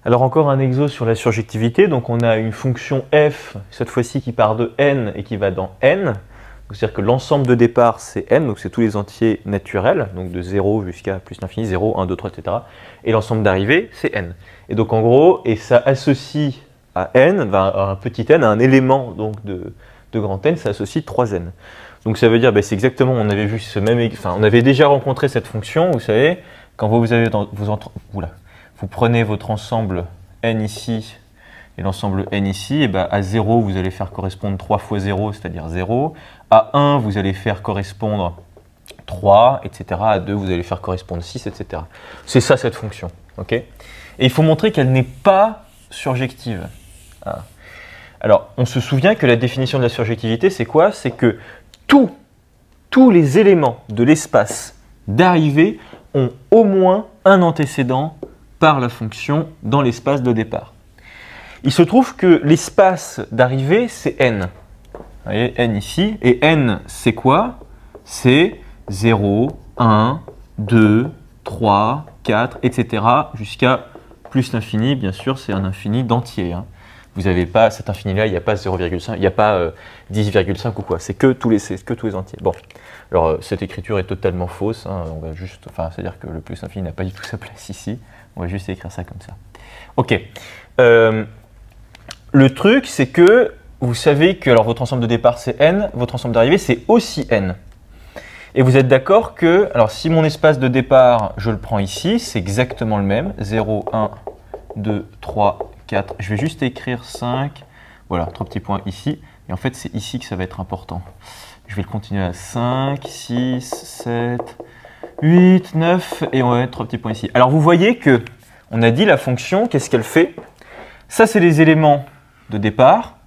Alors encore un exo sur la surjectivité. Donc on a une fonction f, cette fois-ci qui part de n et qui va dans n. C'est-à-dire que l'ensemble de départ c'est n, donc c'est tous les entiers naturels, donc de 0 jusqu'à plus l'infini, 0, 1, 2, 3, etc. Et l'ensemble d'arrivée c'est n. Et donc en gros, et ça associe à n, à un petit n, à un élément donc de grand n, ça associe 3n. Donc ça veut dire, c'est exactement, on avait vu ce même, on avait déjà rencontré cette fonction, vous savez, quand vous avez vous prenez votre ensemble n ici et l'ensemble n ici, et à 0 vous allez faire correspondre 3 fois 0, c'est-à-dire 0. À 1 vous allez faire correspondre 3, etc. À 2 vous allez faire correspondre 6, etc. C'est ça cette fonction. Okay, et il faut montrer qu'elle n'est pas surjective. Ah. Alors on se souvient que la définition de la surjectivité c'est quoi? C'est que tous les éléments de l'espace d'arrivée ont au moins un antécédent par la fonction dans l'espace de départ. Il se trouve que l'espace d'arrivée, c'est n. Vous voyez, n ici. Et n, c'est quoi? C'est 0, 1, 2, 3, 4, etc. jusqu'à plus l'infini. Bien sûr, c'est un infini d'entier. Hein. Vous n'avez pas cet infini-là, il n'y a pas 0,5, il n'y a pas 10,5 ou quoi. C'est que tous les entiers. Bon, alors cette écriture est totalement fausse. Hein. On va juste, c'est-à-dire que le plus infini n'a pas du tout sa place ici. On va juste écrire ça comme ça. Ok. Le truc, c'est que vous savez que alors, votre ensemble de départ, c'est n, votre ensemble d'arrivée, c'est aussi n. Et vous êtes d'accord que, alors si mon espace de départ, je le prends ici, c'est exactement le même. 0, 1, 2, 3, 4. Je vais juste écrire 5. Voilà, 3 petits points ici. Et en fait, c'est ici que ça va être important. Je vais le continuer à 5, 6, 7, 8, 9, et on va mettre 3 petits points ici. Alors vous voyez que, on a dit la fonction, qu'est-ce qu'elle fait? Ça, c'est les éléments de départ,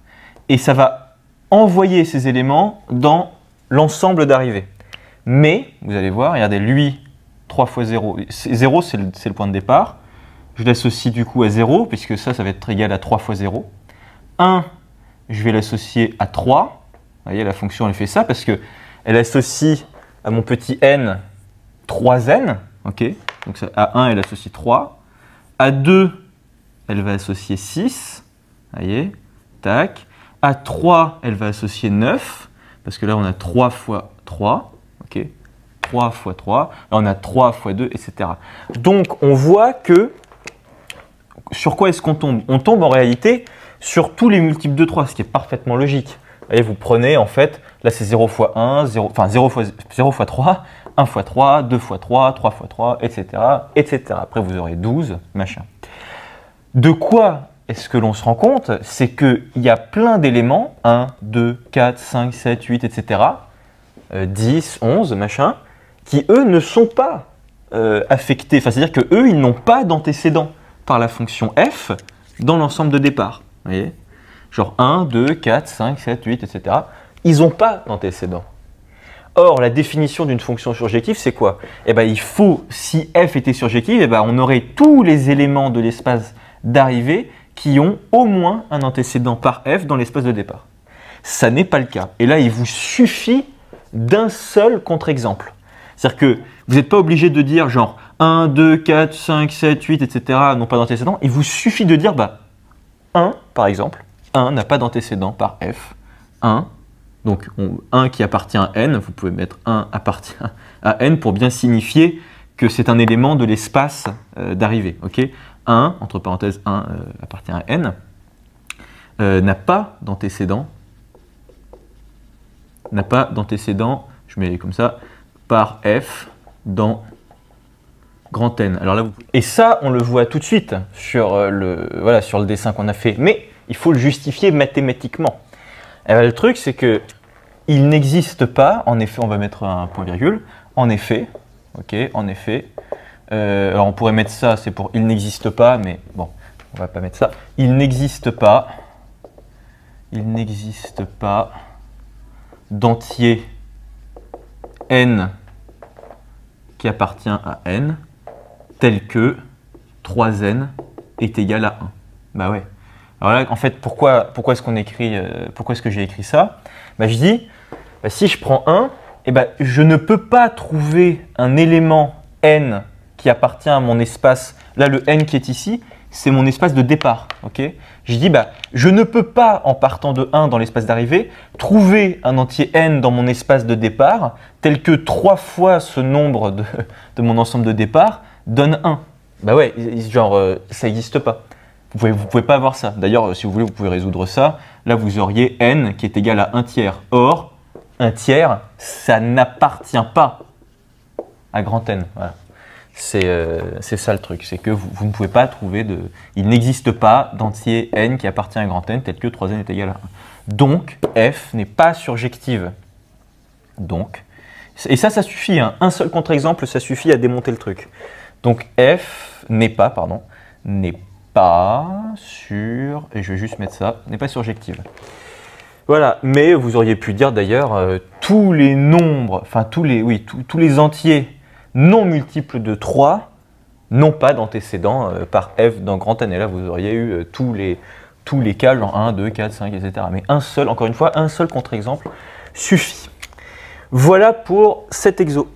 et ça va envoyer ces éléments dans l'ensemble d'arrivée. Mais, vous allez voir, regardez, lui, 3 fois 0, 0 c'est le point de départ, je l'associe du coup à 0, puisque ça va être égal à 3 fois 0. 1, je vais l'associer à 3, vous voyez, la fonction, elle fait ça, parce qu'elle associe à mon petit n 3n, ok, donc ça, à 1, elle associe 3, à 2, elle va associer 6, vous voyez, tac. À 3, elle va associer 9, parce que là, on a 3 fois 3, ok, 3 fois 3, là, on a 3 fois 2, etc. Donc, on voit que, sur quoi est-ce qu'on tombe? On tombe en réalité sur tous les multiples de 3, ce qui est parfaitement logique. Vous voyez, vous prenez, en fait, là, c'est 0 fois 1, 0 fois 3, 1 fois 3, 2 fois 3, 3 fois 3, etc., etc. Après, vous aurez 12, machin. De quoi est-ce que l'on se rend compte? C'est qu'il y a plein d'éléments, 1, 2, 4, 5, 7, 8, etc., 10, 11, machin, qui, eux, ne sont pas affectés. Enfin, c'est-à-dire qu'eux, ils n'ont pas d'antécédent par la fonction f dans l'ensemble de départ. Vous voyez? Genre 1, 2, 4, 5, 7, 8, etc. Ils n'ont pas d'antécédent. Or, la définition d'une fonction surjective, c'est quoi? Eh bien, il faut, si f était surjective, eh ben, on aurait tous les éléments de l'espace d'arrivée qui ont au moins un antécédent par f dans l'espace de départ. Ça n'est pas le cas. Et là, il vous suffit d'un seul contre-exemple. C'est-à-dire que vous n'êtes pas obligé de dire genre 1, 2, 4, 5, 7, 8, etc. n'ont pas d'antécédent. Il vous suffit de dire 1, par exemple, 1 n'a pas d'antécédent par f. 1, donc 1 qui appartient à n, vous pouvez mettre 1 appartient à n pour bien signifier que c'est un élément de l'espace d'arrivée. Okay, 1, entre parenthèses 1 appartient à n, n'a pas d'antécédent, je mets comme ça, par f dans grand N. Alors là, et ça, on le voit tout de suite sur le dessin qu'on a fait, mais il faut le justifier mathématiquement. Et bien, le truc, c'est que il n'existe pas, en effet, on va mettre un point-virgule, en effet, ok, en effet, alors on pourrait mettre ça, c'est pour il n'existe pas, mais bon, on va pas mettre ça. Il n'existe pas d'entier n qui appartient à n tel que 3n est égal à 1. Bah ouais. Alors là, en fait, pourquoi est-ce qu'on écrit, pourquoi est-ce que j'ai écrit ça? Bah, je dis, si je prends 1, eh ben, je ne peux pas trouver un élément n qui appartient à mon espace, là le n qui est ici, c'est mon espace de départ. Okay, je dis, bah, je ne peux pas, en partant de 1 dans l'espace d'arrivée, trouver un entier n dans mon espace de départ, tel que 3 fois ce nombre de mon ensemble de départ donne 1. Bah ouais, genre, ça n'existe pas. Vous pouvez pas avoir ça. D'ailleurs, si vous voulez, vous pouvez résoudre ça. Là, vous auriez n qui est égal à 1 tiers. Or, 1 tiers, ça n'appartient pas à grand N. Voilà. C'est ça le truc, c'est que vous ne pouvez pas trouver de... Il n'existe pas d'entier n qui appartient à grand N tel que 3n est égal à 1. Donc, f n'est pas surjective. Donc, et ça suffit. Hein. Un seul contre-exemple, ça suffit à démonter le truc. Donc, f n'est pas sur... Et je vais juste mettre ça, n'est pas surjective. Voilà, mais vous auriez pu dire d'ailleurs tous les nombres, enfin tous les entiers non multiples de 3 n'ont pas d'antécédent par f dans grand N. Et là, vous auriez eu tous les cas, genre 1, 2, 4, 5, etc. Mais un seul, encore une fois, un seul contre-exemple suffit. Voilà pour cet exo.